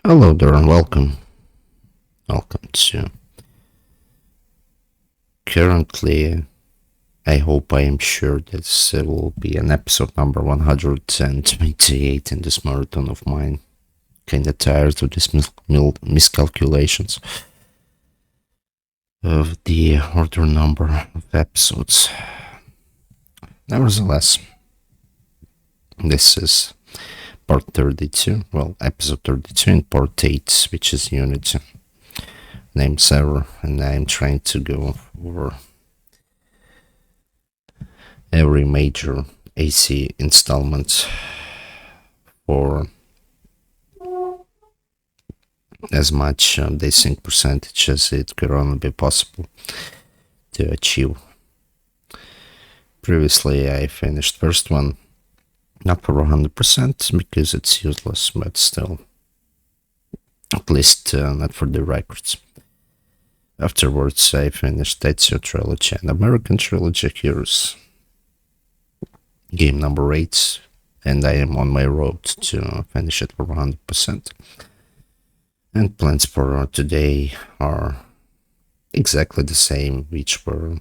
Hello there and welcome. Welcome to currently, I hope I am sure this will be an episode number 128 in this marathon of mine. Kinda tired of these miscalculations of the order number of episodes. Nevertheless, this is part 32, episode 32 in part 8, which is Unity. Name server, and I'm trying to go over every major AC installment for as much desync percentage as it could only be possible to achieve. Previously I finished first one not for 100% because it's useless, but still, at least not for the records. Afterwards I finished Ezio Trilogy and American Trilogy. Here's game number 8, and I am on my road to finish it for 100%. And plans for today are exactly the same, which were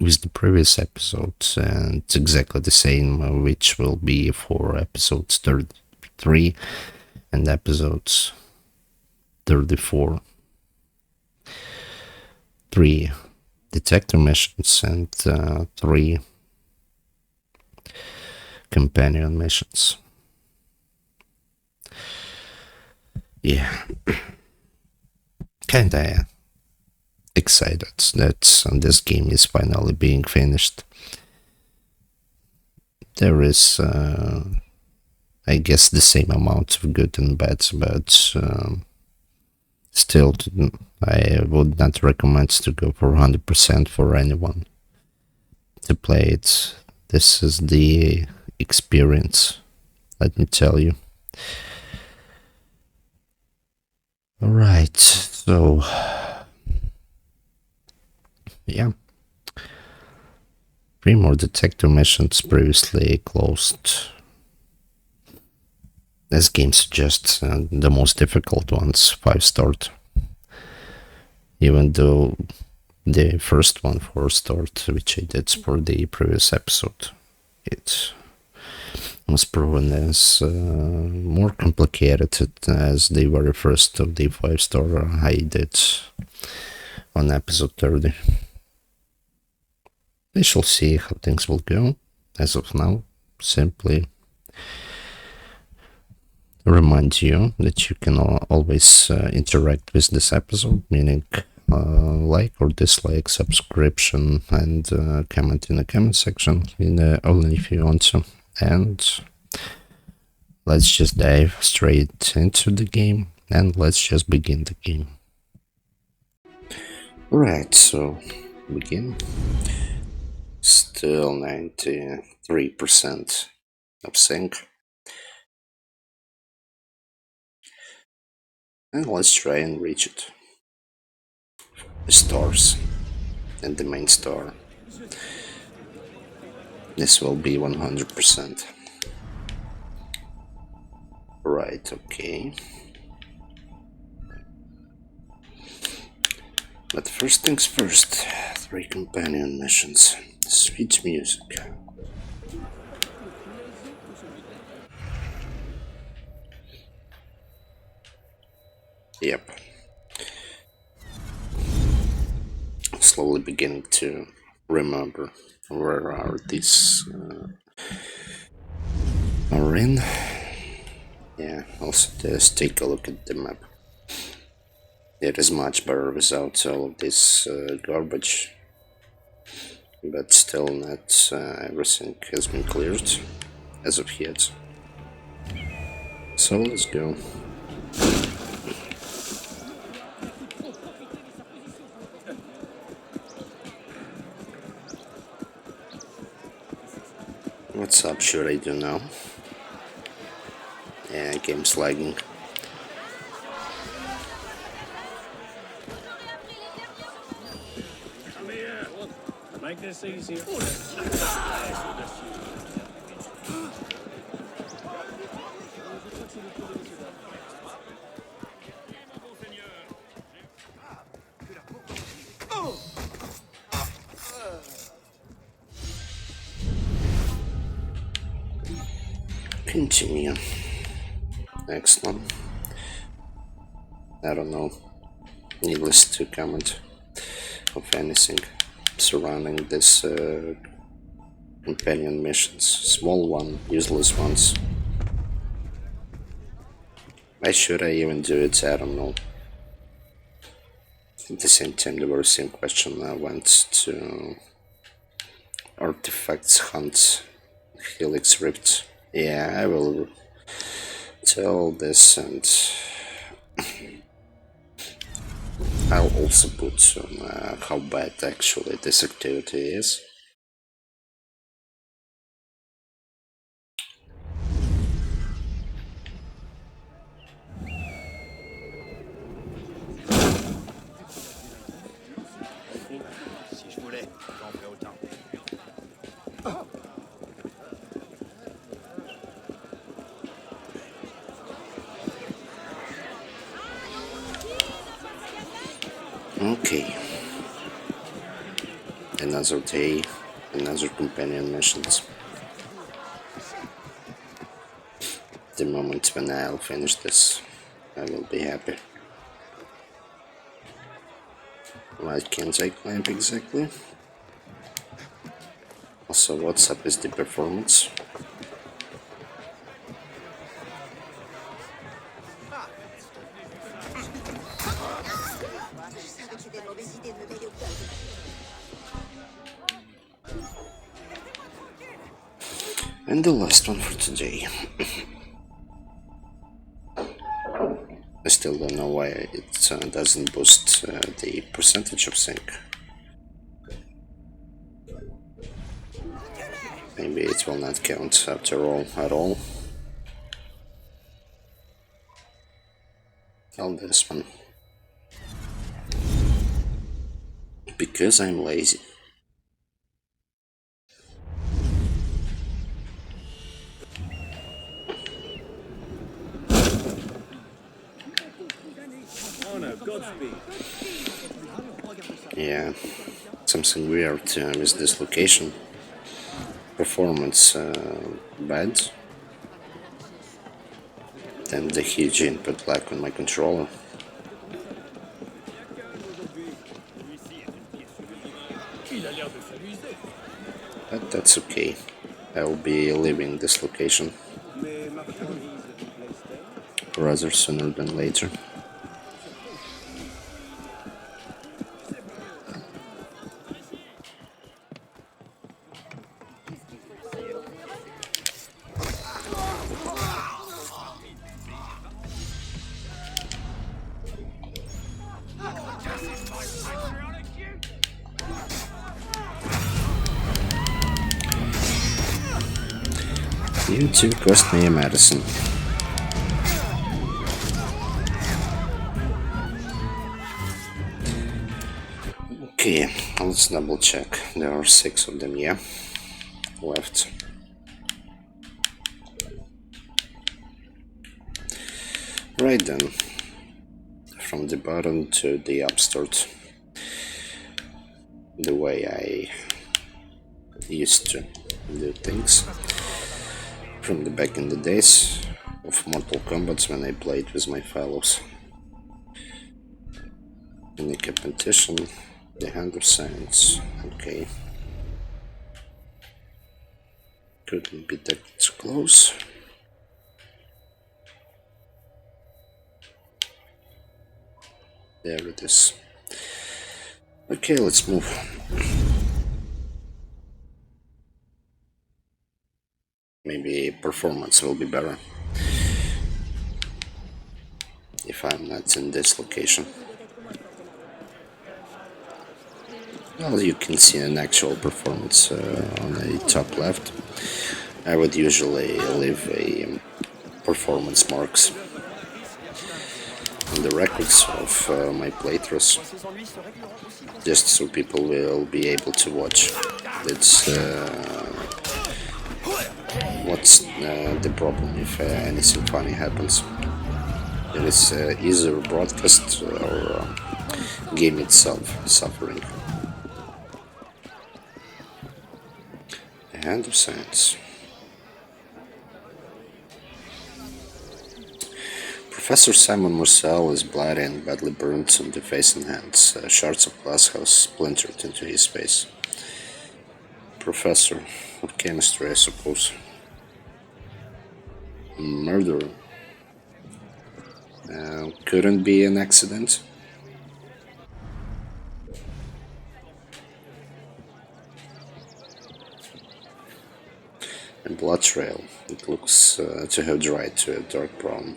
with the previous episodes, and exactly the same which will be for episodes 33 and episodes 34. 3 detector missions and 3 companion missions. Yeah, kinda excited that this game is finally being finished. There is, I guess, the same amount of good and bad, but still, I would not recommend to go for 100% for anyone to play it. This is the experience, let me tell you. Alright, so yeah, 3 more detector missions previously closed. This game suggests the most difficult ones 5-star, even though the first one 4-star, which I did for the previous episode, it was proven as more complicated as the very first of the 5-star I did on episode 30. We shall see how things will go. As of now, simply remind you that you can always interact with this episode, meaning like or dislike, subscription, and comment in the comment section, only if you want to. And let's just dive straight into the game, and let's just begin the game. Right, so begin. Still 93% of sync. And let's try and reach it. The stars and the main star. This will be 100%. Right, okay. But first things first, 3 companion missions. Sweet music. Yep. Slowly beginning to remember where are these are in. Yeah, also just take a look at the map. It is much better without all of this garbage, but still not everything has been cleared as of yet. So let's go. What's up, should I do now? Yeah, game's lagging. Make this easier. Continue. Next one. I don't know. Needless to comment of anything surrounding this companion missions. Small one, useless ones. Why should I even do it? I don't know. At the same time, the very same question went to Artifacts Hunt, Helix Rift. Yeah, I will tell this, and I'll also put how bad actually this activity is. Si je voulais, j'en ferais autant. Okay. Another day, another companion missions. The moment when I'll finish this, I will be happy. Why can't I climb exactly? Also, what's up is the performance? And the last one for today. I still don't know why it doesn't boost the percentage of sync. Maybe it will not count after all at all. I'll do this one. Because I'm lazy. Oh no, Godspeed. Yeah, something weird with this location. Performance bad. Then the huge input lag on my controller. But that's okay. I'll be leaving this location rather sooner than later. You two cost me a medicine. Okay, let's double check. There are 6 of them, yeah, left. Right then, from the bottom to the upstart, the way I used to do things from the back in the days of Mortal Kombat when I played with my fellows. In the competition, the Hand of Science, okay. Couldn't be that close. There it is. Okay, let's move. Maybe performance will be better if I'm not in this location. Well, you can see an actual performance on the top left. I would usually leave a performance marks on the records of my playthroughs, just so people will be able to watch. That's what's the problem if anything funny happens. It is either broadcast or game itself suffering. The Hand of Science. Professor Simon Marcel is bloody and badly burned on the face and hands. Shards of glass have splintered into his face. Professor of chemistry, I suppose. Murder. Couldn't be an accident. A blood trail. It looks to have dried to a dark brown.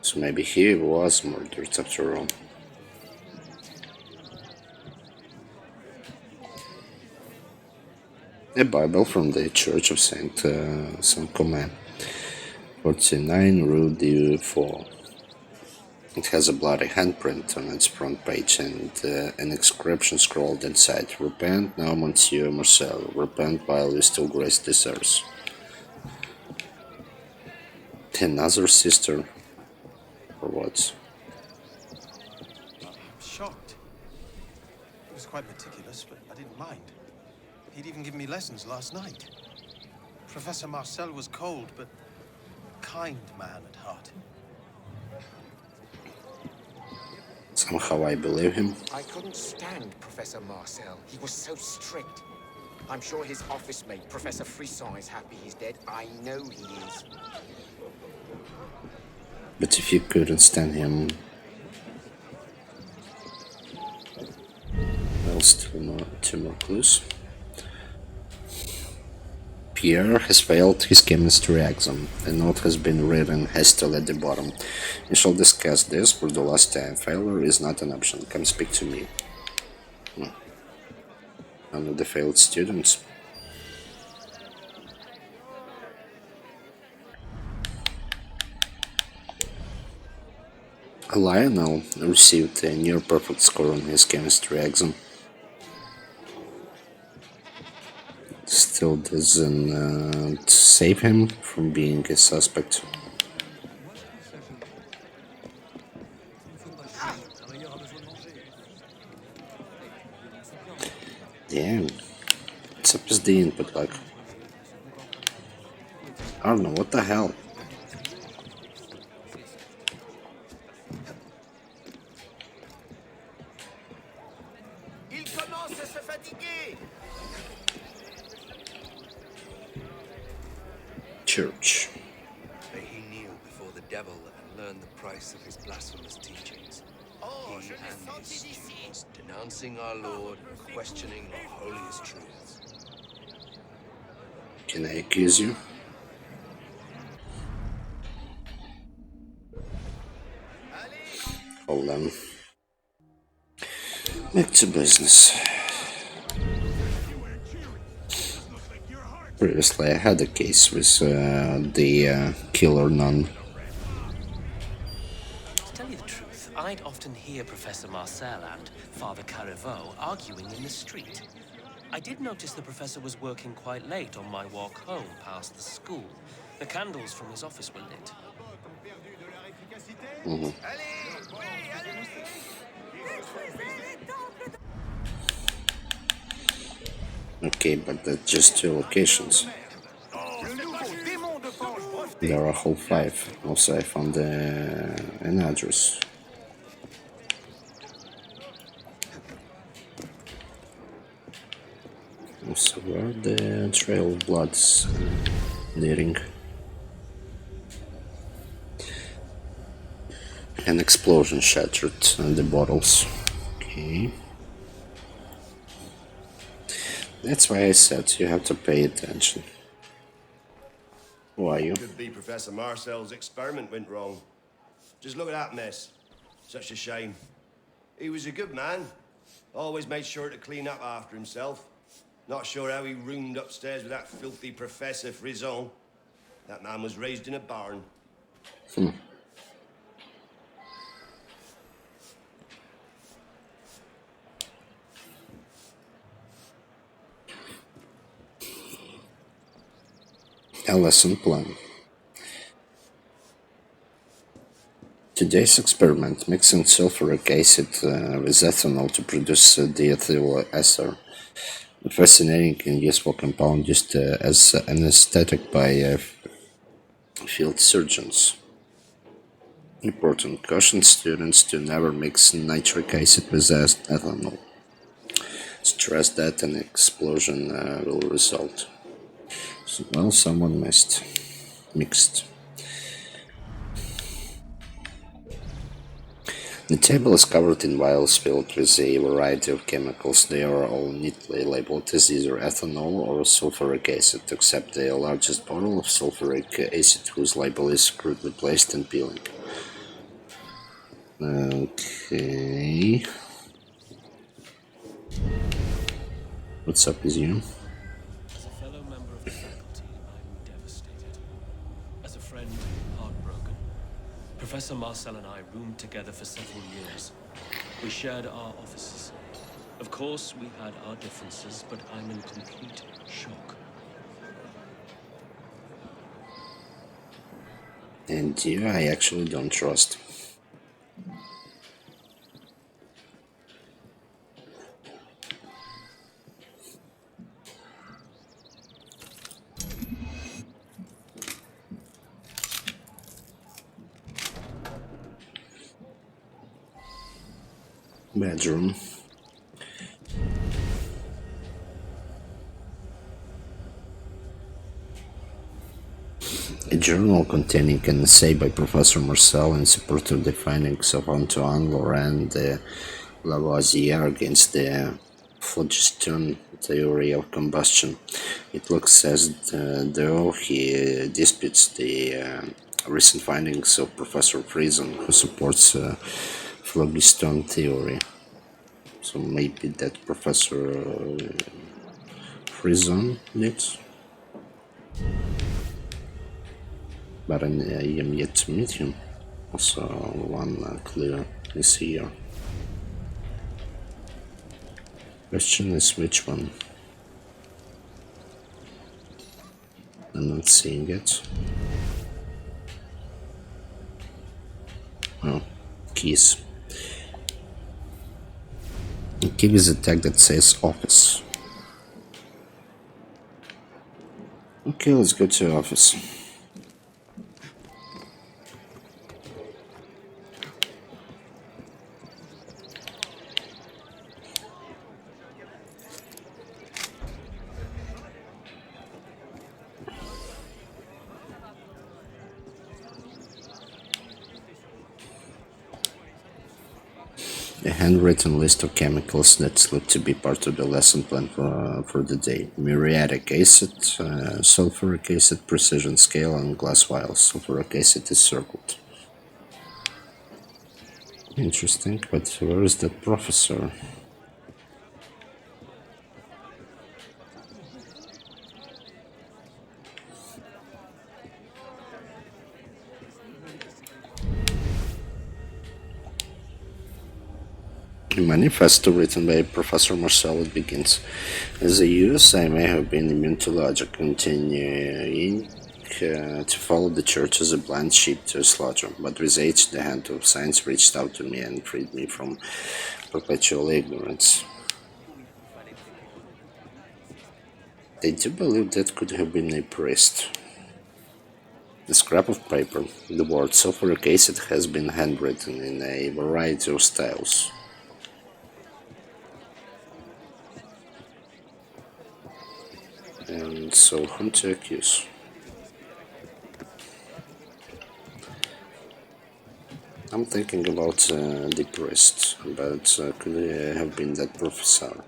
So maybe he was murdered after all. A Bible from the Church of Saint Comin, 49 Rue du Fort. It has a bloody handprint on its front page and an inscription scrawled inside: "Repent now, Monsieur Marcel. Repent while you still grace this earth." Another sister? Or what? I'm shocked. He was quite meticulous, but I didn't mind. He'd even given me lessons last night. Professor Marcel was cold, but kind man at heart. Somehow I believe him. I couldn't stand Professor Marcel. He was so strict. I'm sure his office mate, Professor Frisson, is happy he's dead. I know he is. But if you couldn't stand him, well, still two more clues. Pierre has failed his chemistry exam. A note has been written hastily at the bottom. We shall discuss this for the last time. Failure is not an option. Come speak to me. None of the failed students. Lionel received a near perfect score on his chemistry exam. Still doesn't save him from being a suspect. Damn. What's up with the input lag? I don't know, what the hell? Il commence à se fatiguer. Church. May he kneel before the devil and learn the price of his blasphemous teachings. Oh, He je l'ai and his senti d'ici. students denouncing our Lord and questioning the holiest truths. Can I accuse you? Hold on. Back to business. Previously, I had a case with the killer nun. To tell you the truth, I'd often hear Professor Marcel and Father Carreveau arguing in the street. I did notice the professor was working quite late on my walk home past the school. The candles from his office were lit. Allez, oui, allez. Okay, but that's just two locations. There are a whole 5. Also, I found an address. Also, where the trail of blood's leading. An explosion shattered the bottles. Okay. That's why I said you have to pay attention. Who are you? Could be Professor Marcel's experiment went wrong. Just look at that mess. Such a shame. He was a good man. Always made sure to clean up after himself. Not sure how he roomed upstairs with that filthy Professor Frisson. That man was raised in a barn. A lesson plan. Today's experiment: mixing sulfuric acid with ethanol to produce diethyl ester. A fascinating and useful compound used as anesthetic by field surgeons. Important: caution students to never mix nitric acid with ethanol. Stress that an explosion will result. So, well, someone mixed. The table is covered in vials filled with a variety of chemicals. They are all neatly labeled as either ethanol or sulfuric acid, except the largest bottle of sulfuric acid, whose label is crudely placed and peeling. Okay. What's up with you? As a fellow member of the faculty, I'm devastated. As a friend, heartbroken. Professor Marcel and I roomed together for several years. We shared our offices. Of course, we had our differences, but I'm in complete shock. And you, I actually don't trust. Bedroom. A journal containing an essay by Professor Marcel in support of the findings of Antoine Laurent de Lavoisier against the phlogiston theory of combustion. It looks as though he disputes the recent findings of Professor Friesen, who supports phlogiston theory. So maybe that Professor Friesen did. But I am yet to meet him. Also, one clue is here. Question is which one? I'm not seeing it. Oh, keys. A key is a tag that says office. Okay, let's go to office. A handwritten list of chemicals that look to be part of the lesson plan for the day. Muriatic acid, sulfuric acid, precision scale, and glass vials. Sulfuric acid is circled. Interesting, but where is that professor? A manifesto written by Professor Marcel. It begins. As a youth, I may have been immune to logic, continuing to follow the church as a blind sheep to a slaughter. But with age, the hand of science reached out to me and freed me from perpetual ignorance. I do believe that could have been a priest. The scrap of paper, the word sulfuric acid has been handwritten in a variety of styles. And so, whom to accuse? I'm thinking about the priest, but could it have been that professor?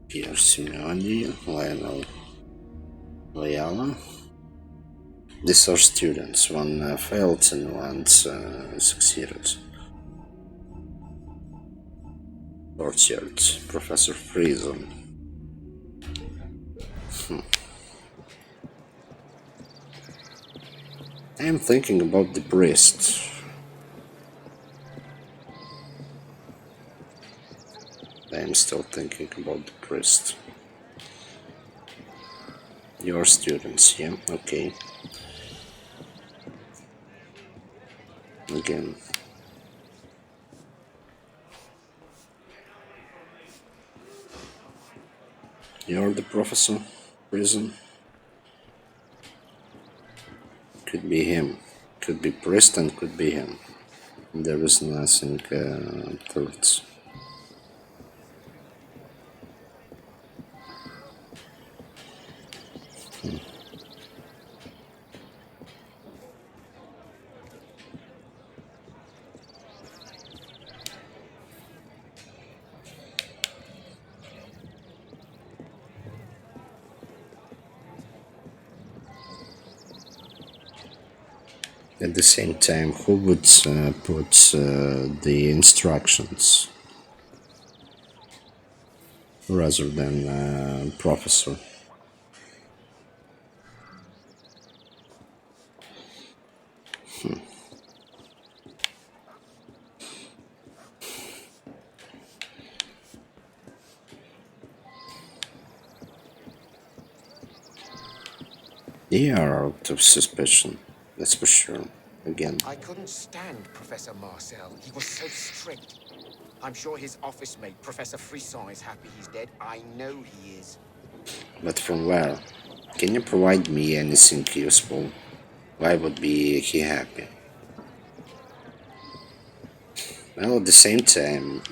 Pierre Simeoni, Lionel Loyola. These are students. One failed and one succeeded. Orchard, Professor Friesen. I'm thinking about the priest. I'm still thinking about the priest. Your students, yeah, okay. Again. You're the professor? Prison? Could be him. Could be priest and could be him. There is nothing thirds. At the same time, who would put the instructions rather than professor? They are out of suspicion, that's for sure. Again. I couldn't stand Professor Marcel. He was so strict. I'm sure his office mate, Professor Frisson, is happy he's dead. I know he is. But from where? Can you provide me anything useful? Why would be he happy? Well, at the same time,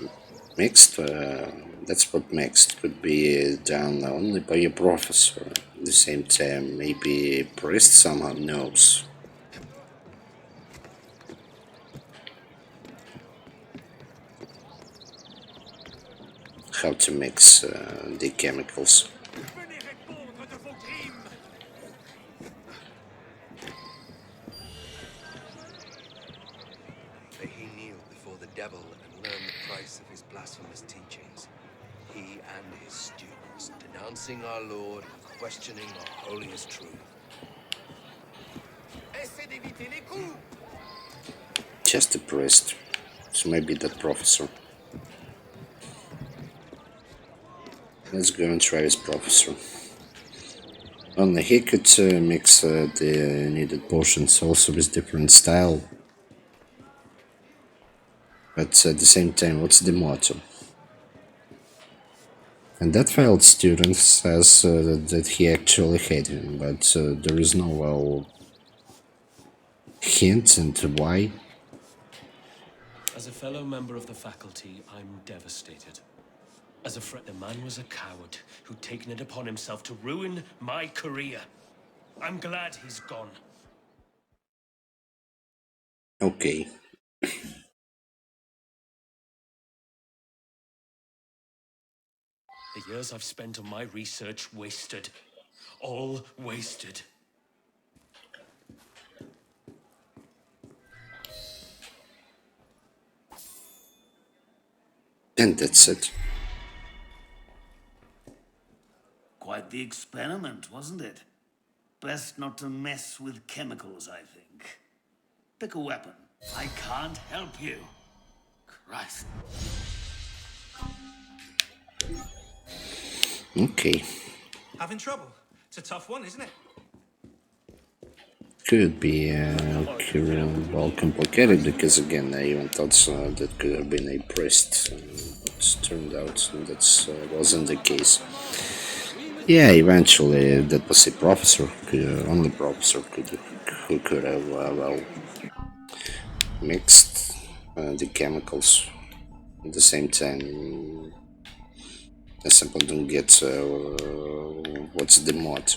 mixed, that's what mixed could be done only by a professor. At the same time, maybe a priest somehow knows. How to mix the chemicals. That he kneel before the devil and learn the price of his blasphemous teachings. He and his students, denouncing our Lord and questioning our holiest truth. Essaie d'éviter les coups. Just a priest. So maybe that professor. Let's go and try this professor. Only he could mix the needed potions also with different style. But at the same time, what's the motto? And that failed student says that he actually hate him, but there is no hint into why. As a fellow member of the faculty, I'm devastated. As a friend, the man was a coward who'd taken it upon himself to ruin my career. I'm glad he's gone. Okay. The years I've spent on my research wasted. All wasted. And that's it. Quite the experiment, wasn't it? Best not to mess with chemicals, I think. Pick a weapon. I can't help you. Christ. Okay. Having trouble? It's a tough one, isn't it? Could be well complicated because again I even thought that could have been a priest. It turned out that wasn't the case. Yeah, eventually that was a professor. Only professor who could have well mixed the chemicals at the same time. I simply don't get what's the mod.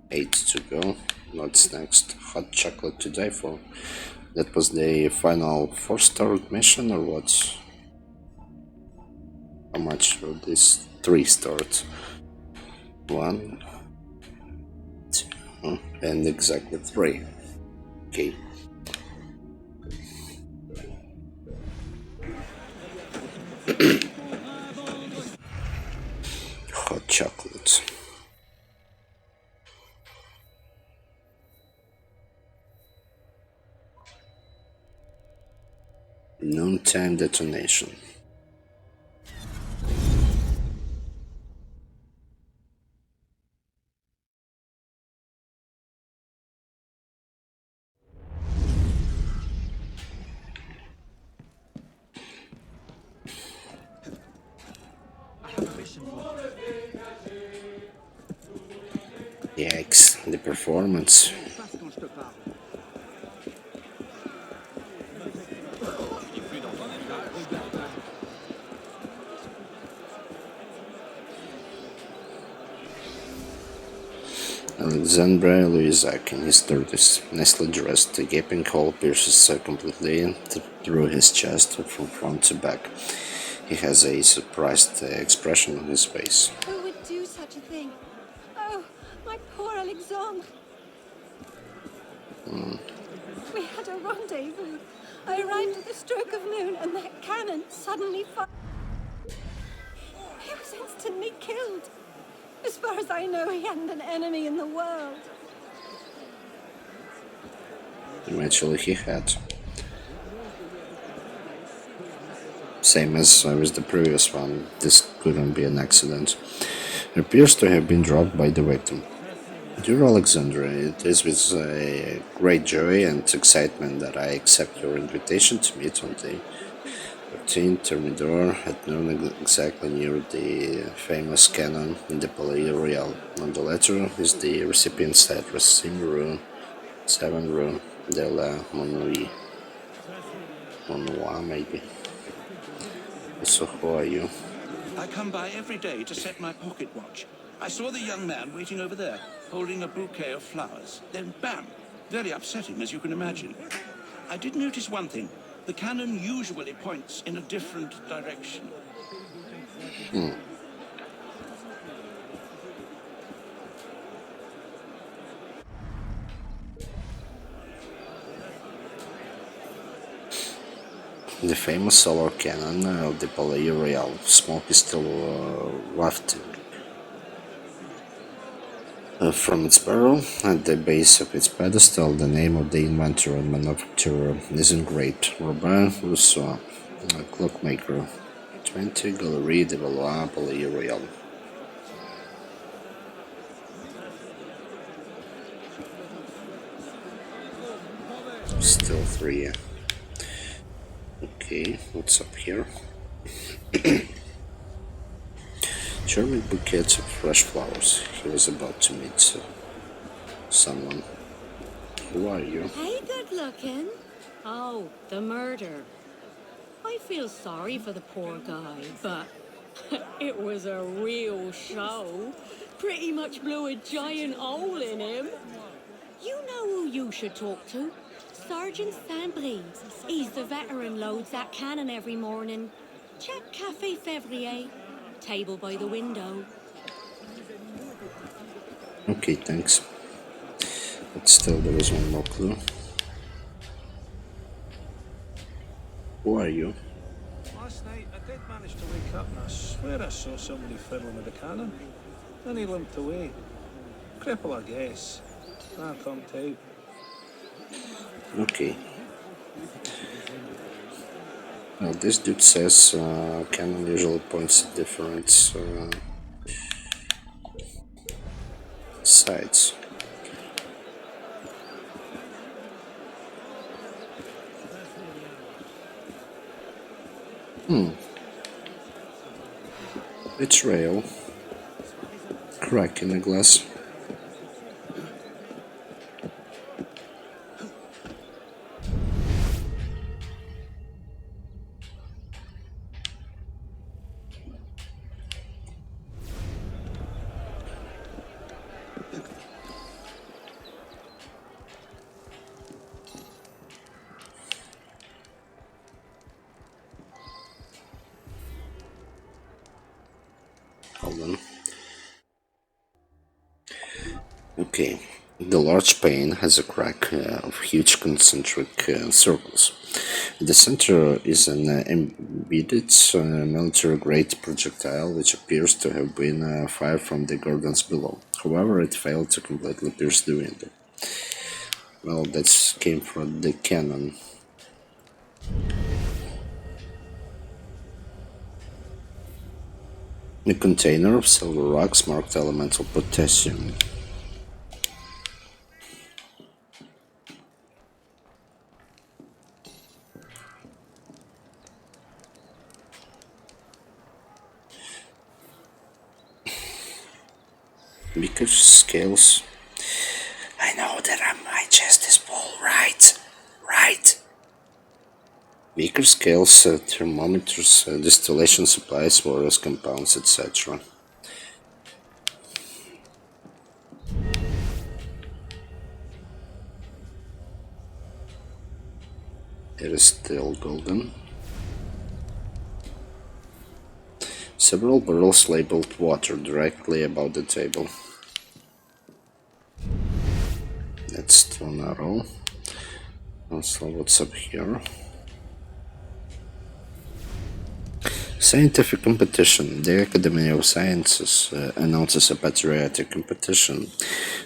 8 to go. What's next? Hot chocolate to die for. That was the final 4-star mission or what? How much for this? 3 stars. 1, 2, and exactly 3. Okay. Hot chocolate. Noontime detonation. Yikes, the performance. Alexandra Louisac in his 30s, nicely dressed, a gaping hole pierces completely through his chest from front to back. He has a surprised expression on his face. Who would do such a thing? Oh, my poor Alexandre. We had a rendezvous. I arrived at the stroke of noon, and that cannon suddenly fired. He was instantly killed. As far as I know, he hadn't an enemy in the world. Eventually he had. Same as with the previous one, this couldn't be an accident. It appears to have been dropped by the victim. Dear Alexandra, it is with great joy and excitement that I accept your invitation to meet on the 13th Thermidor at noon exactly near the famous cannon in the Palais Royal. On the letter is the recipient's address, 7 Rue de la Monnoie. Monnoie, maybe. So who are you? I come by every day to set my pocket watch. I saw the young man waiting over there, holding a bouquet of flowers. Then bam! Very upsetting, as you can imagine. I did notice one thing. The cannon usually points in a different direction. The famous solar cannon of the Palais Royal. Smoke is still wafting from its barrel. At the base of its pedestal, the name of the inventor and manufacturer is engraved: Robin Rousseau, clockmaker, 20 Galerie de Valois, Palais Royal. Still 3. Okay, what's up here? German bouquets of fresh flowers. He was about to meet someone. Who are you? Hey, good looking. Oh, the murder. I feel sorry for the poor guy, but it was a real show. Pretty much blew a giant hole in him. You know who you should talk to? Sergeant Saint-Brie. He's the veteran loads that cannon every morning. Check Café Février. Table by the window. Okay, thanks. But still, there is one more clue. Who are you? Last night, I did manage to wake up and I swear I saw somebody fiddling with the cannon. Then he limped away. Cripple, I guess. I thumped out. Okay. Well, this dude says cannon usually points at different sides. Betrayal. Crack in the glass. Hold on. Okay, the large pane has a crack of huge concentric circles. At the center is an embedded military-grade projectile which appears to have been fired from the gardens below. However, it failed to completely pierce the window. Well, that came from the cannon. A container of silver rocks marked elemental potassium. Because scales. I know that my chest is full, right? Right? Beaker scales, thermometers, distillation supplies, various compounds, etc. It is still golden. Several barrels labeled water directly above the table. That's still not all. Also, what's up here? Scientific competition. The Academy of Sciences announces a patriotic competition.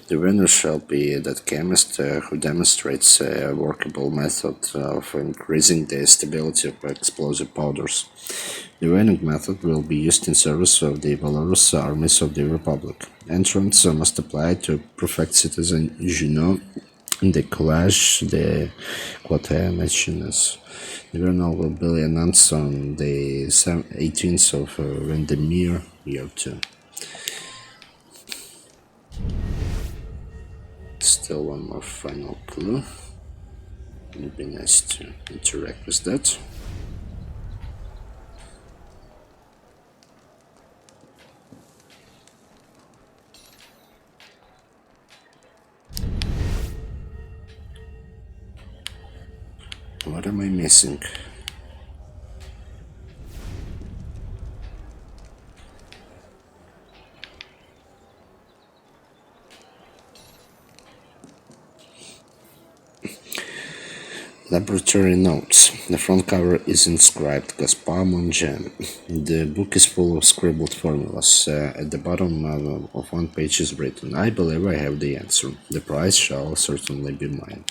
The winner shall be that chemist who demonstrates a workable method of increasing the stability of explosive powders. The winning method will be used in service of the valorous armies of the Republic. Entrants must apply to perfect citizen Junot the collage de Quartier Machines. The journal will be announced on the 18th of Vendemiaire, year 2. Still one more final clue. It would be nice to interact with that. What am I missing? Laboratory notes. The front cover is inscribed Gaspar Mongean. The book is full of scribbled formulas. At the bottom of one page is written, I believe I have the answer. The prize shall certainly be mine.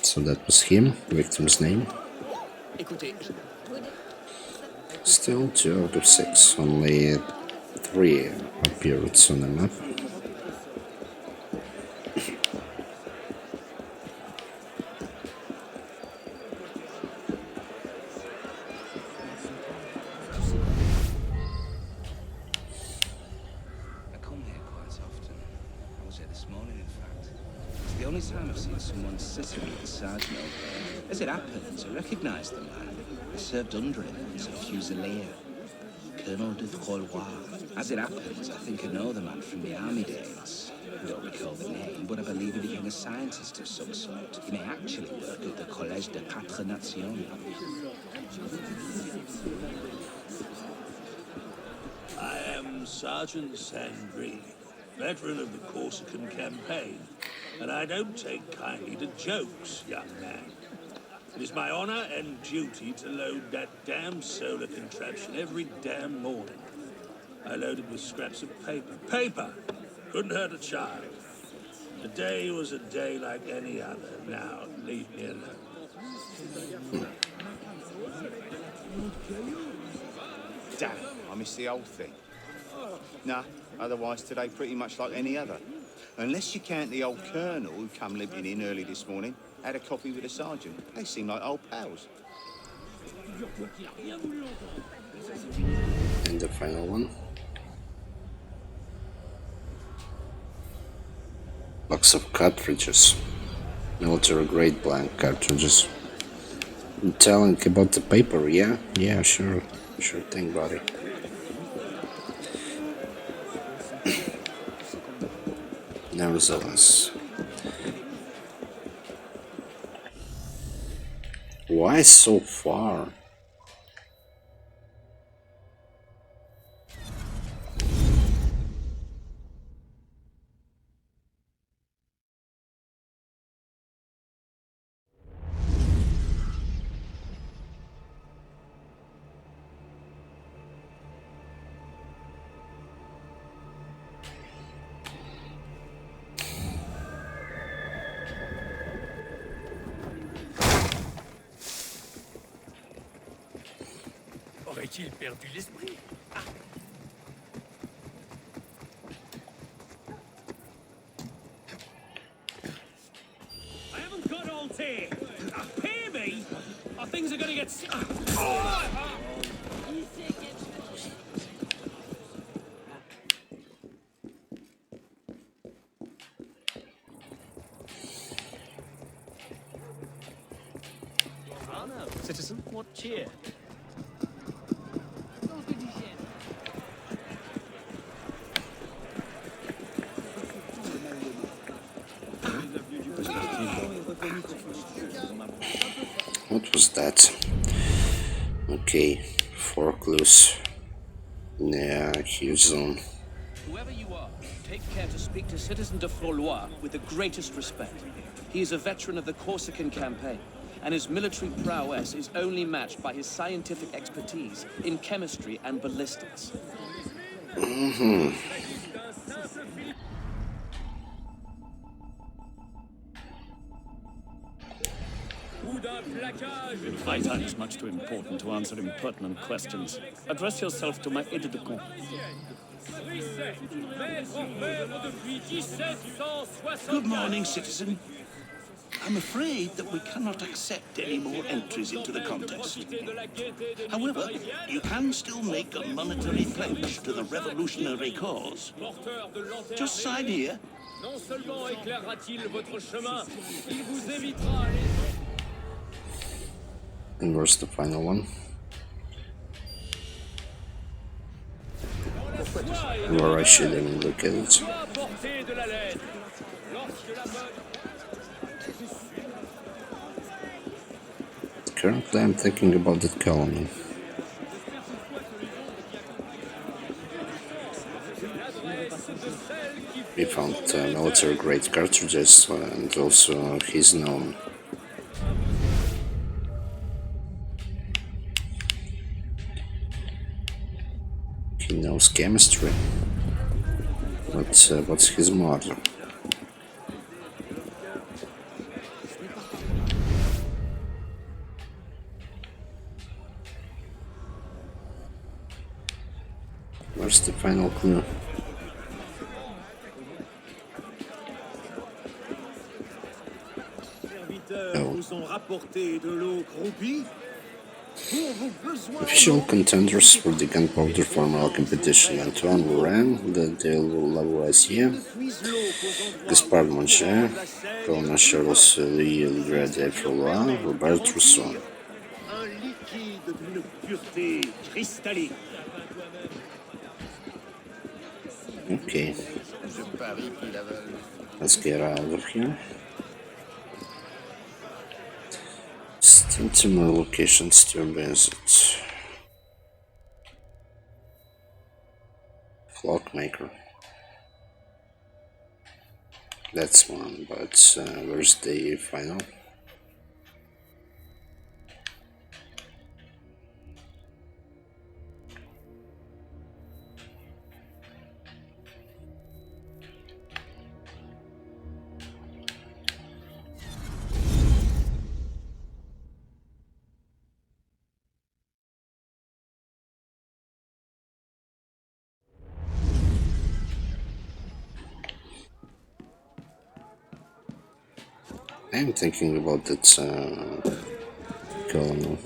So that was him, victim's name. Still 2 out of 6. Only 3 appeared on the map. The only time I've seen someone sitting with the sergeant over there. As it happens, I recognise the man. I served under him once at Fusilier. Colonel de Trois. As it happens, I think I know the man from the army days. I don't recall the name, but I believe he became a scientist of some sort. He may actually work at the Collège de Quatre Nations. I am Sergeant Sandri, veteran of the Corsican campaign, and I don't take kindly to jokes, young man. It is my honor and duty to load that damn solar contraption every damn morning. I load it with scraps of paper. Paper! Couldn't hurt a child. The day was a day like any other. Now, leave me alone. Damn, I missed the old thing. Nah, otherwise today pretty much like any other. Unless you count the old colonel who come limping in early this morning, had a coffee with the sergeant. They seem like old pals. And the final one. Box of cartridges. Military grade blank cartridges. Telling about the paper, yeah? Yeah, sure. Sure thing, buddy. Nevertheless. Why so far? Aurait-il perdu l'esprit? I haven't got all day. Pay me? Or things are gonna get... Citizen, what cheer? What was that? Okay, 4 clues. Yeah, huge zone. Whoever you are, take care to speak to Citizen de Frolois with the greatest respect. He is a veteran of the Corsican campaign, and his military prowess is only matched by his scientific expertise in chemistry and ballistics. My time is much too important to answer impertinent questions. Address yourself to my aide-de-camp. Good morning, citizen. I'm afraid that we cannot accept any more entries into the contest. However, you can still make a monetary pledge to the revolutionary cause. Just sign here. Non seulement éclairera-t-il votre chemin, il vous évitera les... And where's the final one? Where I should even look at it. Currently I'm thinking about that colony. We found military-grade cartridges, and also he's known. He knows chemistry. What's his motto? Where's the final clue? Official contenders for the gunpowder formula competition: Antoine Laurent, de Lavoisier, Gaspard Monge, Colonel Charles Louis de Frolois, Robert Rousseau. Un liquide d'une pureté cristalline. Okay, let's get out of here. Still 2 more locations to visit. Clockmaker. That's one, but where's the final? I'm thinking about that colonel.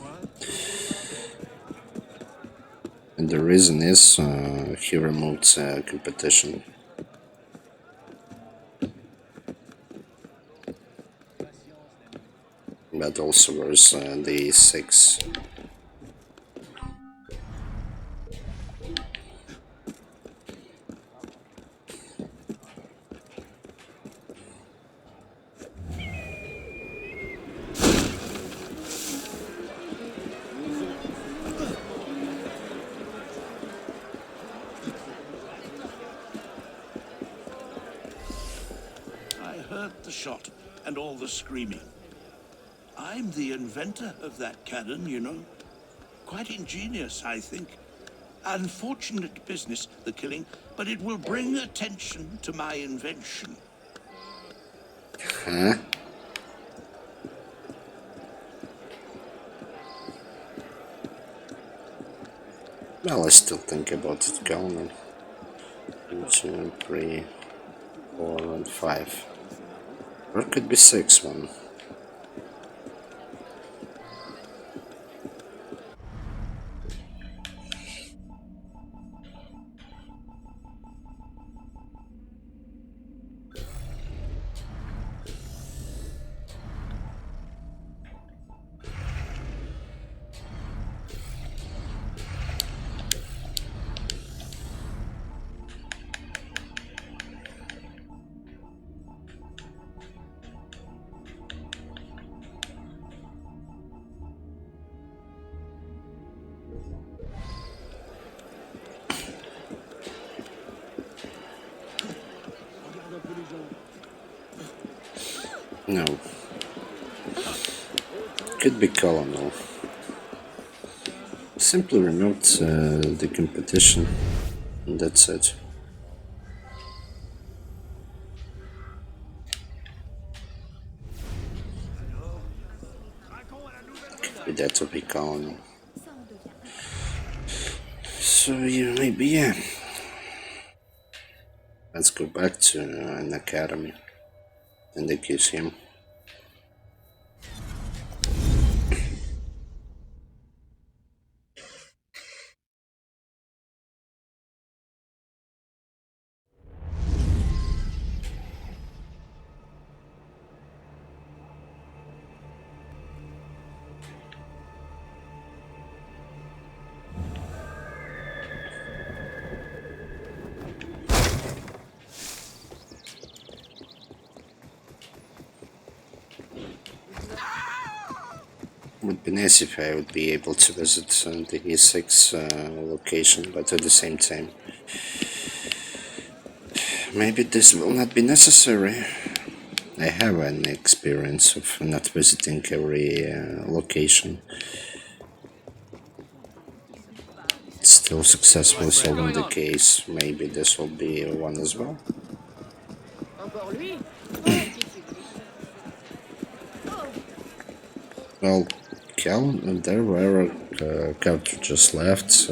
And the reason is he removed competition. But also where's the 6. The shot and all the screaming. I'm the inventor of that cannon, you know. Quite ingenious, I think. Unfortunate business, the killing, but it will bring attention to my invention. Huh? Well, I still think about it, Colonel. 1, 2, 3, 4, and 5. Or it could be 6 one. No. Could be Colonel. Simply removed the competition, and that's it. Could be that to be Colonel. So yeah, maybe yeah. Let's go back to an academy and accuse him. Would be nice if I would be able to visit the E6 location, but at the same time, maybe this will not be necessary. I have an experience of not visiting every location. Still successfully solving the case. Maybe this will be one as well. Well, Cal, there were cartridges left.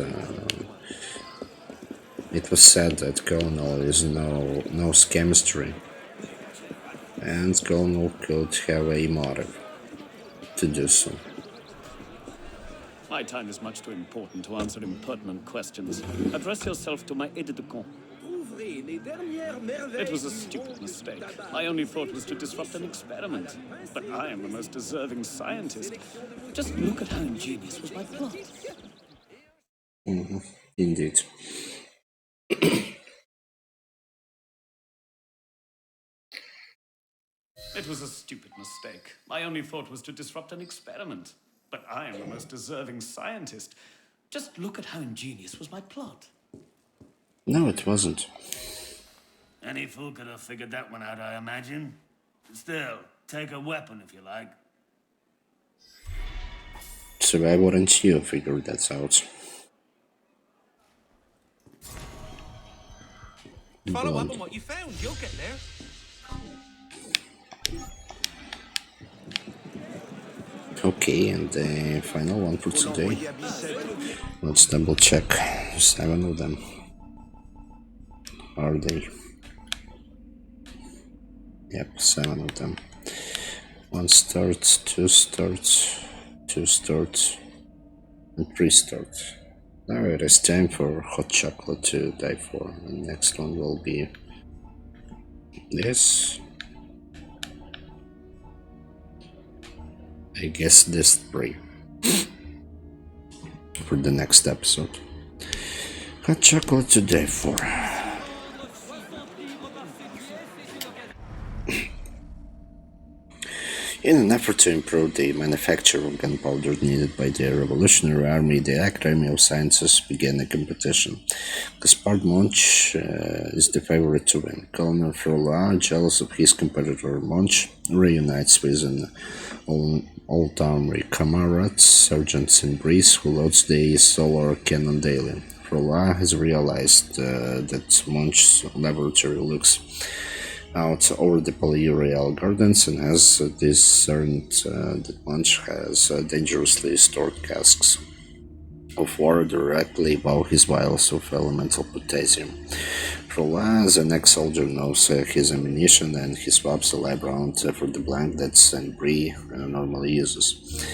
It was said that Colonel is knows chemistry, and Colonel could have a motive to do so. My time is much too important to answer impertinent questions. Address yourself to my aide-de-camp. It was a stupid mistake. My only thought was to disrupt an experiment. But I am the most deserving scientist. Just look at how ingenious was my plot. Indeed. It was a stupid mistake. My only thought was to disrupt an experiment. But I am the most deserving scientist. Just look at how ingenious was my plot. No, it wasn't. Any fool could have figured that one out, I imagine. Still, take a weapon if you like. So why wouldn't you figure that out? Follow up on what you found. You'll get there. Okay, and the final one for today. Let's double check. 7 of them. Are they? Yep, 7 of them. 1 starts, 2 starts, 2 starts, and 3 starts. Now it is time for hot chocolate to die for. The next one will be this. I guess this 3 for the next episode. Hot chocolate to die for. In an effort to improve the manufacture of gunpowder needed by the Revolutionary Army, the Academy of Sciences began a competition. Gaspard Monch is the favorite to win. Colonel Frola, jealous of his competitor Monch, reunites with an old armory comrade, Sergeant Simbris, who loads the solar cannon daily. Frola has realized that Monch's laboratory looks out over the Polyreal Gardens and has discerned that Munch has dangerously stored casks of war directly above his vials of elemental potassium. Trois, as an ex-soldier, knows his ammunition and he swaps the lab round for the blank that Brie normally uses.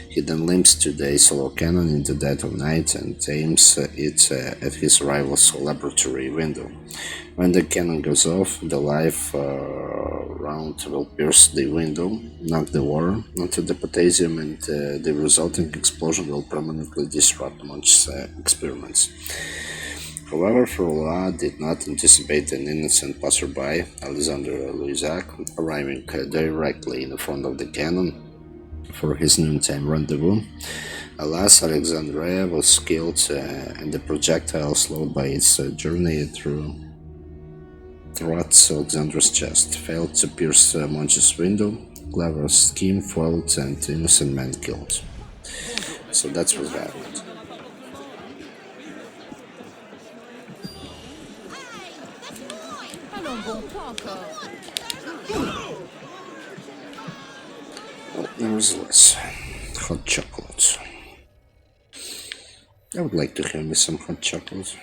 He then limps to the solo cannon in the dead of night and aims it at his rival's laboratory window. When the cannon goes off, the live round will pierce the window, knock the water onto the potassium, and the resulting explosion will permanently disrupt Munch's experiments. However, Frola did not anticipate an innocent passerby, Alexander Luisac, arriving directly in front of the cannon for his noontime rendezvous. Alas, Alexandria was killed and the projectile, slowed by its journey through Alexandra's chest, failed to pierce Munch's window. Clever scheme foiled and innocent man killed. So that's what happened. Well, nevertheless, hot chocolate. I would like to have me some hot chocolate.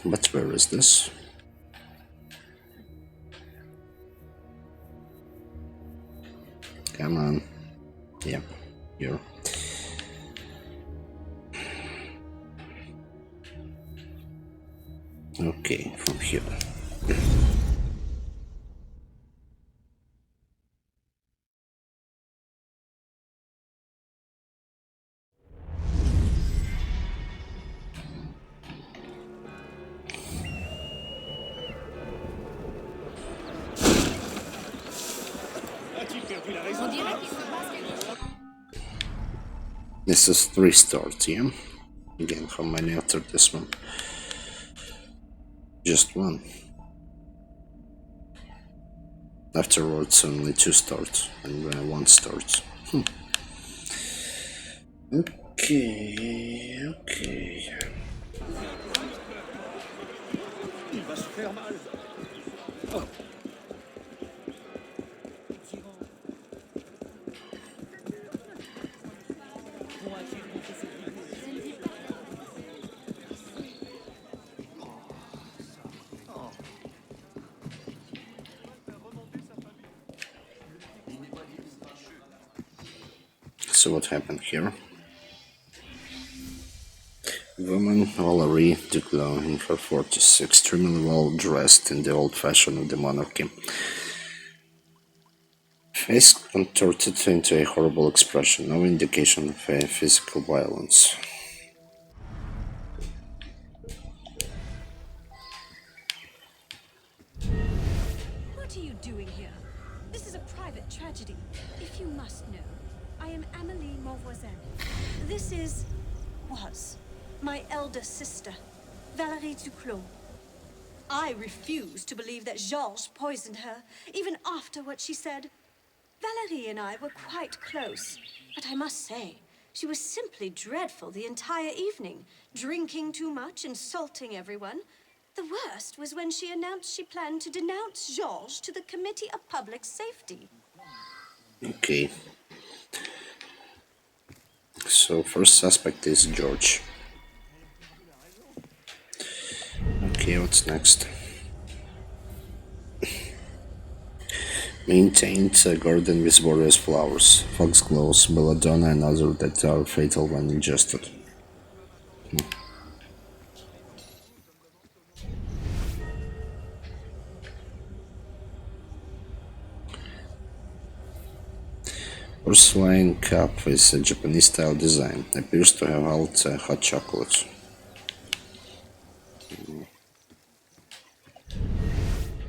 But where is this? Come on. Yep, here. Okay, from here. This is 3 stars, yeah? Again, how many after this one? Just 1. Afterwards, only 2 stars and 1 stars. Okay, okay. So what happened here? Woman Valerie Duclos in her 40s, extremely well dressed in the old fashion of the monarchy. Face contorted into a horrible expression, no indication of physical violence. What are you doing here? This is a private tragedy. If you must know, I am Amélie Mauvoisin. This was my elder sister, Valérie Duclos. I refuse to believe that Georges poisoned her, even after what she said. Valérie and I were quite close, but I must say, she was simply dreadful the entire evening, drinking too much, insulting everyone. The worst was when she announced she planned to denounce Georges to the Committee of Public Safety. Okay. So first suspect is George. Okay, what's next? Maintained a garden with various flowers, foxgloves, belladonna and others that are fatal when ingested. Porcelain cup with a Japanese-style design appears to have held hot chocolate.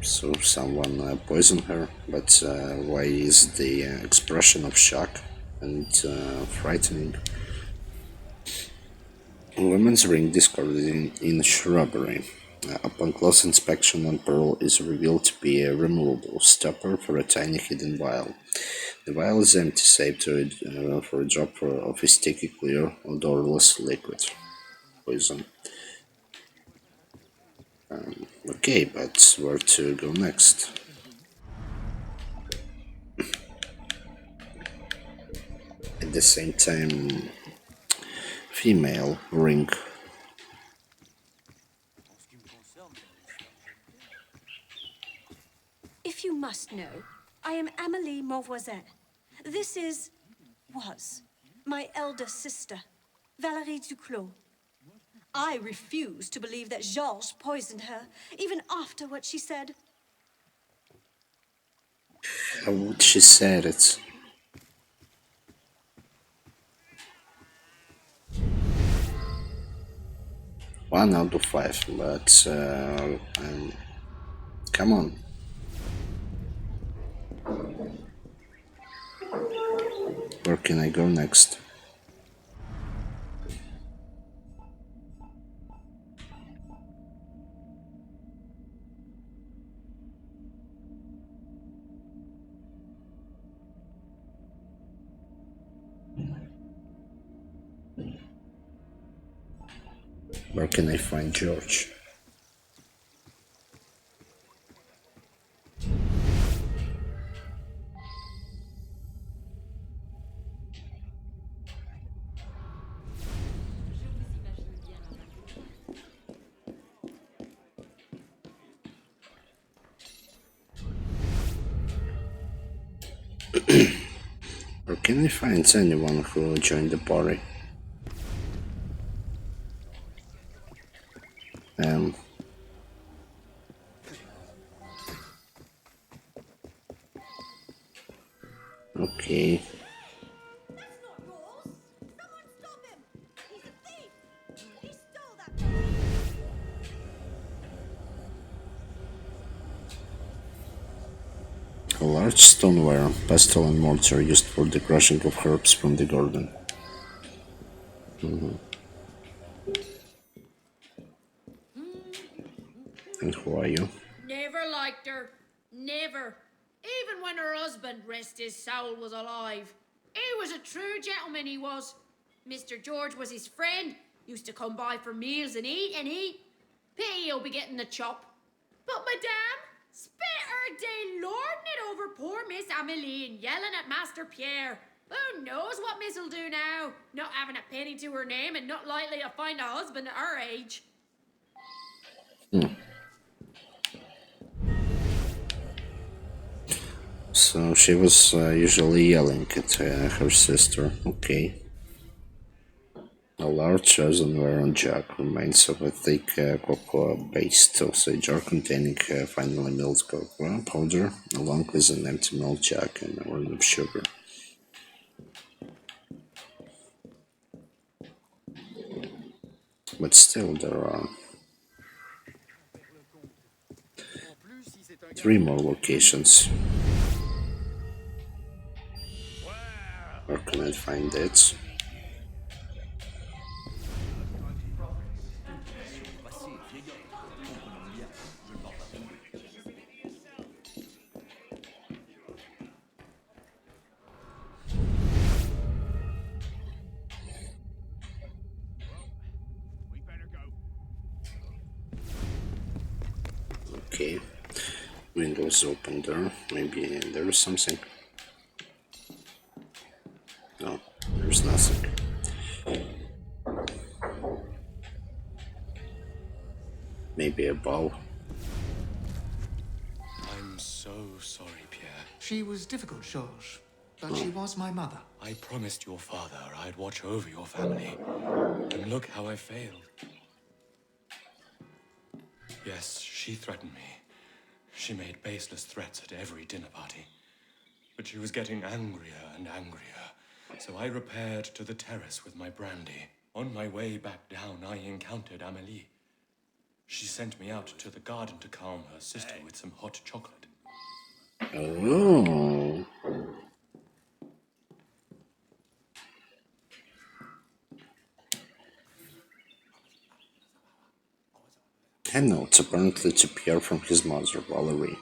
So someone poisoned her, but why is the expression of shock and frightening? A woman's ring discarded in shrubbery. Upon close inspection, one pearl is revealed to be a removable stopper for a tiny hidden vial. The vial is empty, save for a drop of a sticky, clear, odorless liquid. Poison. Okay, but where to go next? At the same time, female ring. If you must know, I am Amélie Mauvoisin. This was my elder sister, Valérie Duclos. I refuse to believe that Georges poisoned her, even after what she said. How would she said it? One out of five, but come on. Where can I go next? Where can I find George? Or can I find anyone who joined the party? Okay. A large stoneware, pestle and mortar used for the crushing of herbs from the garden. And who are you? Never liked her. Never. Even when her husband, rest his soul, was alive. He was a true gentleman, he was. Mr. George was his friend. Used to come by for meals and eat and eat. Pity he'll be getting the chop. But Madame spent her day lording it over poor Miss Amélie and yelling at Master Pierre. Who knows what Miss'll do now? Not having a penny to her name and not likely to find a husband at her age. So she was usually yelling at her sister. Okay. A large earthenware jug remains of a thick cocoa-based sausage jar containing finely milled cocoa powder, along with an empty milk jug and a ring of sugar. But still, there are 3 more locations. Where can I find it? Okay, windows open there. Maybe there is something. No, there's nothing. Maybe a bow. I'm so sorry, Pierre. She was difficult, Georges, but she was my mother. I promised your father I'd watch over your family. And look how I failed. Yes, she threatened me. She made baseless threats at every dinner party. But she was getting angrier and angrier. So I repaired to the terrace with my brandy. On my way back down, I encountered Amélie. She sent me out to the garden to calm her sister with some hot chocolate. Oh. 10 notes, apparently to Pierre from his mother, Valerie,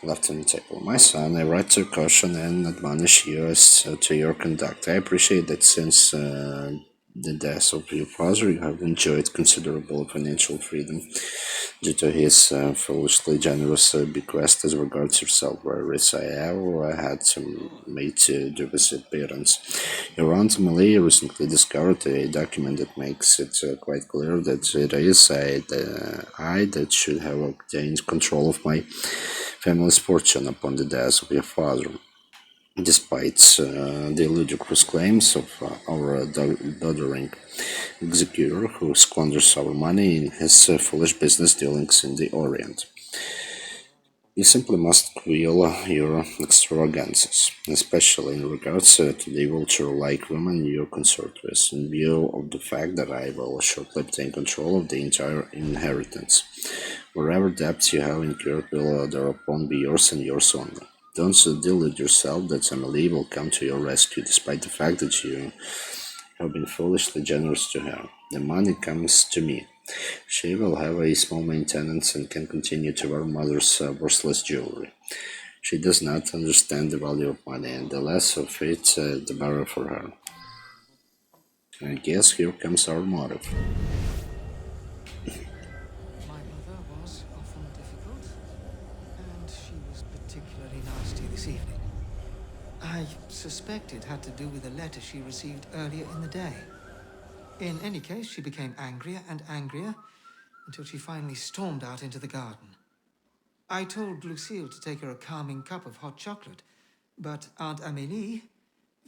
left on the table. My son, I write to caution and admonish you as to your conduct. I appreciate that since the death of your father, you have enjoyed considerable financial freedom. due to his foolishly generous bequest as regards yourself, whereas I have had made dubious appearance. Your Aunt Amelie recently discovered a document that makes it quite clear that it is I that should have obtained control of my family's fortune upon the death of your father. Despite the ludicrous claims of our doddering executor who squanders our money in his foolish business dealings in the Orient. You simply must quell your extravagances, especially in regards to the vulture-like woman you consort with, in view of the fact that I will shortly obtain control of the entire inheritance. Whatever debts you have incurred will thereupon be yours and yours only. Don't delude yourself that Emily will come to your rescue, despite the fact that you have been foolishly generous to her. The money comes to me. She will have a small maintenance and can continue to wear mother's worthless jewelry. She does not understand the value of money, and the less of it, the better for her. I guess here comes our motive. My mother was often difficult, and she was particularly nasty this evening. I suspect it had to do with a letter she received earlier in the day. In any case, she became angrier and angrier until she finally stormed out into the garden. I told Lucille to take her a calming cup of hot chocolate, but Aunt Amélie,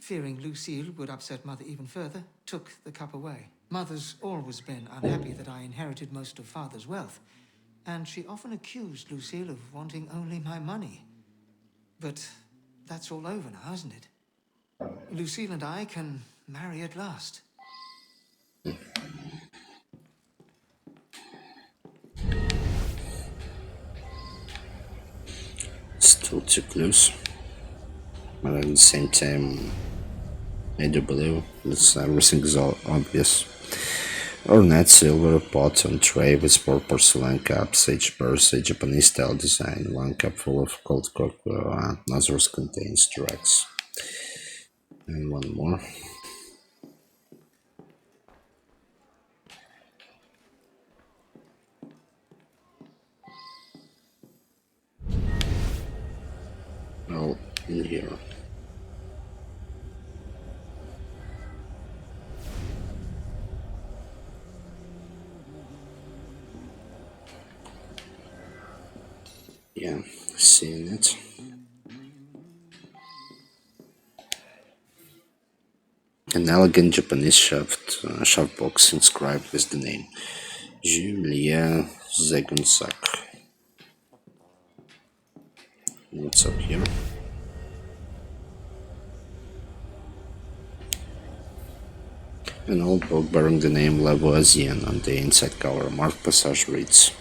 fearing Lucille would upset Mother even further, took the cup away. Mother's always been unhappy that I inherited most of Father's wealth, and she often accused Lucille of wanting only my money. But that's all over now, isn't it? Lucille and I can marry at last. Still too close, but at the same time, I do believe that everything is all obvious. Ornate silver pot and tray with 4 porcelain cups, each bears a Japanese-style design. 1 cup full of cold cocoa, others contains drugs. And one more. All in here. Yeah, seeing it. An elegant Japanese shelf box inscribed with the name Julia Zegunsak. What's up here? An old book bearing the name Lavoisier on the inside cover. Marked passage reads: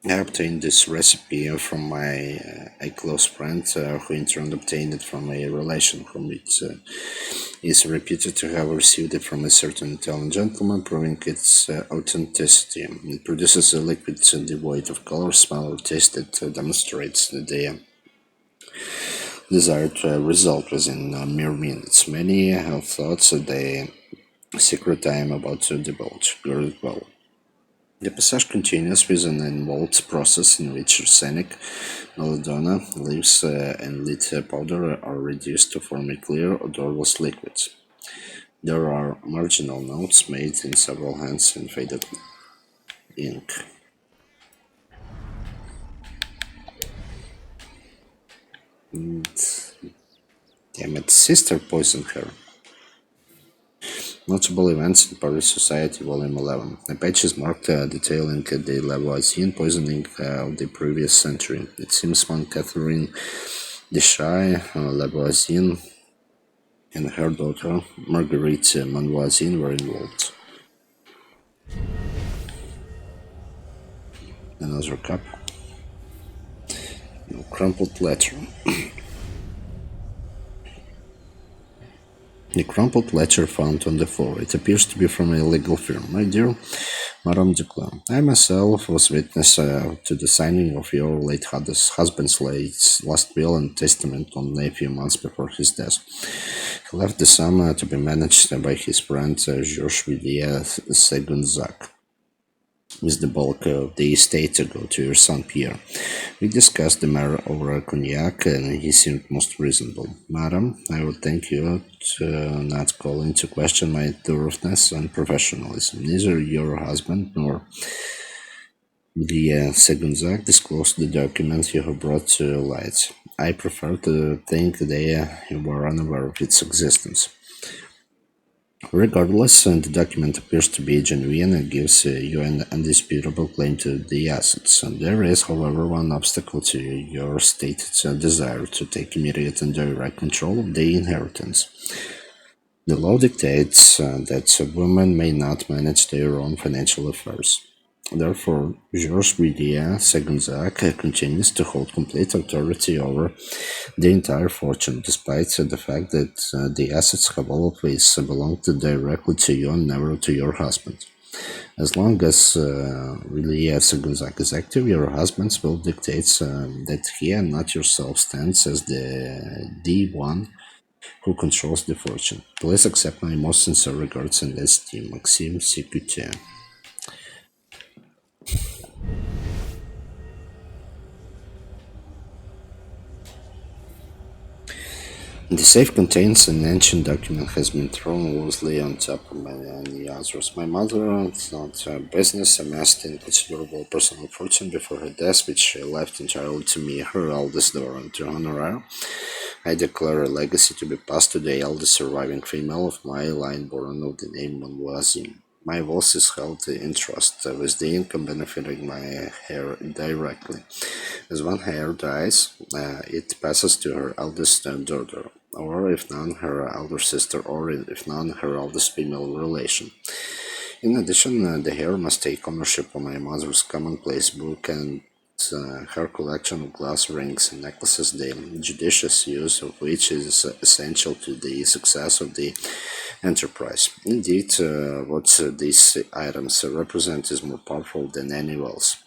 I obtained this recipe from a close friend who in turn obtained it from a relation whom it is reputed to have received it from a certain Italian gentleman, proving its authenticity. It produces a liquid devoid of color, smell, or taste that demonstrates the desired result within mere minutes. Many have thought that the secret I am about to divulge girded well. The passage continues with an involved process in which arsenic, belladonna, leaves, and lead powder are reduced to form a clear, odorless liquid. There are marginal notes made in several hands in faded ink. And, damn it, sister poisoned her. Notable events in Paris Society, Volume 11. A page is marked detailing the Lavoisier poisoning of the previous century. It seems one Catherine Deschamps Lavoisier and her daughter Marguerite Monvoisin were involved. Another cup. A crumpled letter. The crumpled letter found on the floor. It appears to be from a legal firm. My dear Madame Duclos, I myself was witness to the signing of your late husband's last will and testament only a few months before his death. He left the sum to be managed by his friend Georges Villiers Segunzac, with the bulk of the estate to go to your son Pierre. We discussed the matter over a cognac, and he seemed most reasonable. Madam, I would thank you to not call into question my thoroughness and professionalism. Neither your husband nor the Segunzac disclosed the document you have brought to light. I prefer to think they were unaware of its existence. Regardless, the document appears to be genuine and gives you an undisputable claim to the assets. There is, however, one obstacle to your stated desire to take immediate and direct control of the inheritance. The law dictates that women may not manage their own financial affairs. Therefore, Georges Villiers Segunzac continues to hold complete authority over the entire fortune, despite the fact that the assets have always belonged directly to you and never to your husband. As long as Villiers Segunzac is active, your husband's will dictates that he and not yourself stands as the one who controls the fortune. Please accept my most sincere regards and esteem, Maxime Sécutier. The safe contains an ancient document has been thrown loosely on top of many others. My mother thought business amassed in considerable personal fortune before her death, which she left entirely to me, her eldest daughter. And to honor her, I declare a legacy to be passed to the eldest surviving female of my line born of the name Monvoisin. My voice is held in trust, with the income benefiting my heir directly. As one heir dies, it passes to her eldest daughter, or if none, her elder sister, or if none, her eldest female relation. In addition, the heir must take ownership of my mother's commonplace book and her collection of glass rings and necklaces, the judicious use of which is essential to the success of the enterprise. Indeed, what these items represent is more powerful than any else.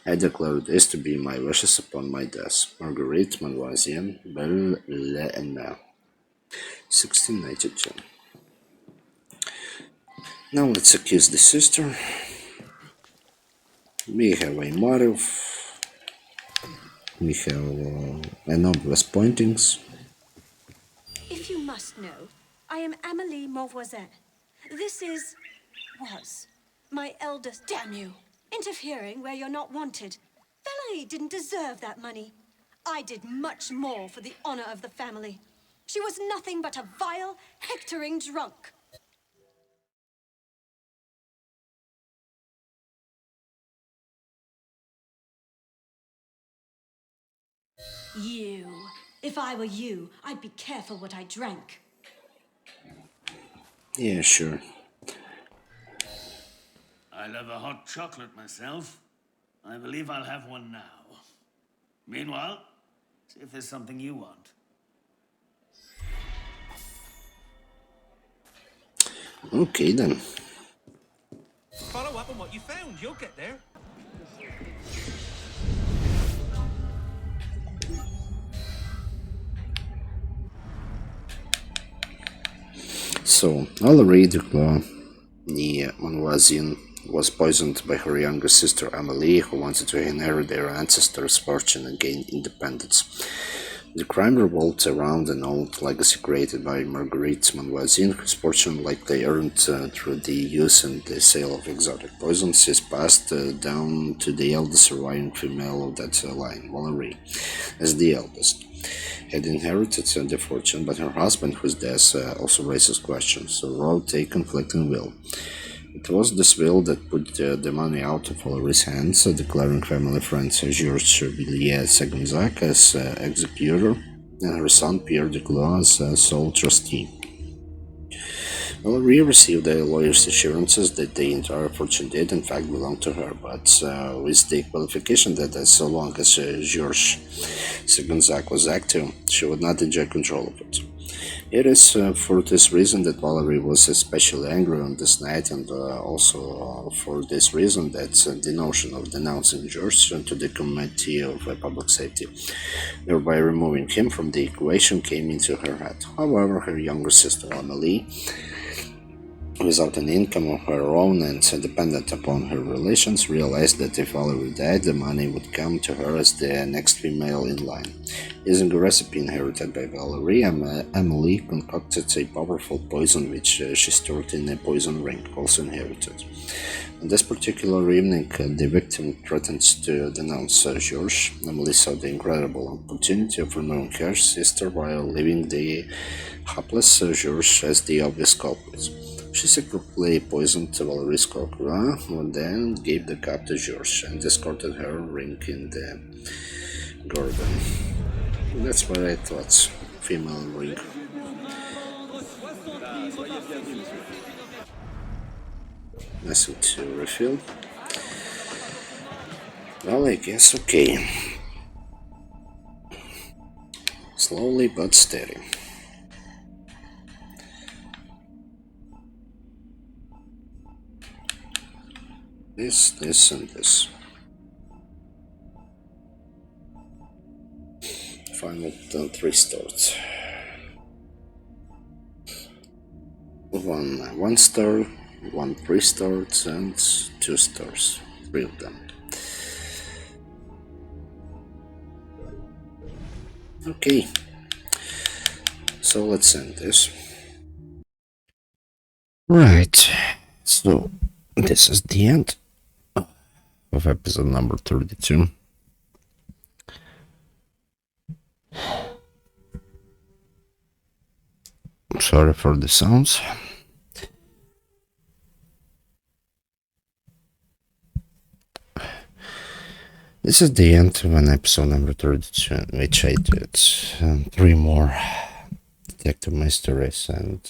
I declare this to be my wishes upon my death. Marguerite Monvoisin, Belle-le-Aimé, 1692. Now let's accuse the sister. We have a motive. We have an obvious pointings. If you must know, I am Amélie Mauvoisin. This was my eldest. Damn you! Interfering where you're not wanted. Valerie didn't deserve that money. I did much more for the honor of the family. She was nothing but a vile, hectoring drunk. You. If I were you, I'd be careful what I drank. Yeah, sure. I love a hot chocolate myself. I believe I'll have one now. Meanwhile, see if there's something you want. Okay then. Follow up on what you found. You'll get there. So, Valerie Duclos, the Monvoisin, was poisoned by her younger sister Amélie, who wanted to inherit their ancestors' fortune and gain independence. The crime revolved around an old legacy created by Marguerite Monvoisin, whose fortune, likely earned through the use and the sale of exotic poisons, is passed down to the eldest surviving female of that line, Valerie, as the eldest. Had inherited the fortune, but her husband, whose death also raises questions, so wrote a conflicting will. It was this will that put the money out of Valerie's hands, declaring family friend Georges Villiers Segunzac as executor and her son Pierre Duclos as sole trustee. Valerie received a lawyer's assurances that the entire fortune did in fact belong to her, but with the qualification that as long as Georges Segunzac was active, she would not enjoy control of it. It is for this reason that Valerie was especially angry on this night, and also for this reason that the notion of denouncing George to the Committee of Public Safety, thereby removing him from the equation, came into her head. However, her younger sister Amelie, without an income of her own and dependent upon her relations, realized that if Valerie died, the money would come to her as the next female in line. Using a recipe inherited by Valerie, Emily concocted a powerful poison which she stored in a poison ring, also inherited. On this particular evening, the victim threatened to denounce George. Emily saw the incredible opportunity of removing her sister while leaving the hapless George as the obvious culprit. She secretly poisoned Valerie's cocoa, and then gave the cup to George and discarded her ring in the garden. That's what I thought. Female ring. Nothing to refill. Well, I guess okay. Slowly but steady. This, and this. Final 3 starts. One star, 1 3 stars, and 2 stars. 3 of them. Okay. So let's end this. Right. So this is the end of episode number 32. Sorry for the sounds. This is the end of an episode number 32, in which I did 3 more detective mysteries and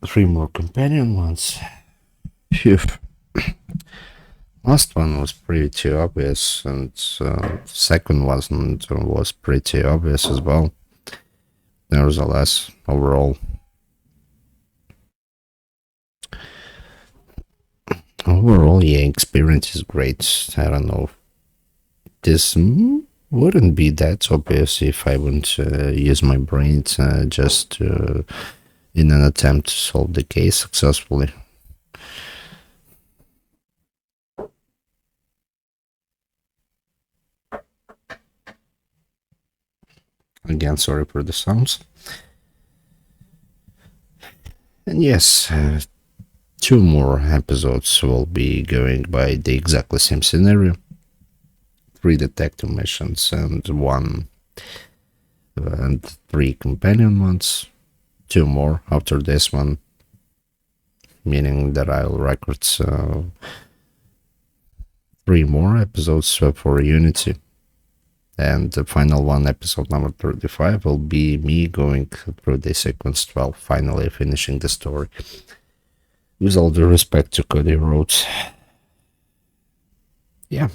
3 more companion ones. Phew. Last one was pretty obvious, and second was pretty obvious as well. Nevertheless, overall, yeah, experience is great. I don't know. This wouldn't be that obvious if I wouldn't use my brain just in an attempt to solve the case successfully. Again, sorry for the sounds. And yes, 2 more episodes will be going by the exactly same scenario. 3 detective missions and 3 companion ones. 2 more after this one, meaning that I'll record 3 more episodes for Unity. And the final one, episode number 35, will be me going through the sequence 12, finally finishing the story. With all due respect to Cody Rhodes. Yeah.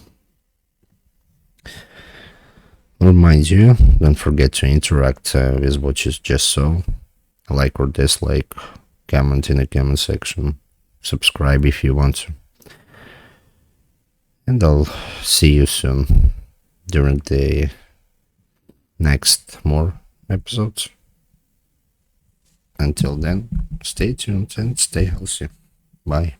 Remind you, don't forget to interact with what you just saw. Like or dislike, comment in the comment section, subscribe if you want to. And I'll see you soon during the next more episodes. Until then, stay tuned and stay healthy. Bye.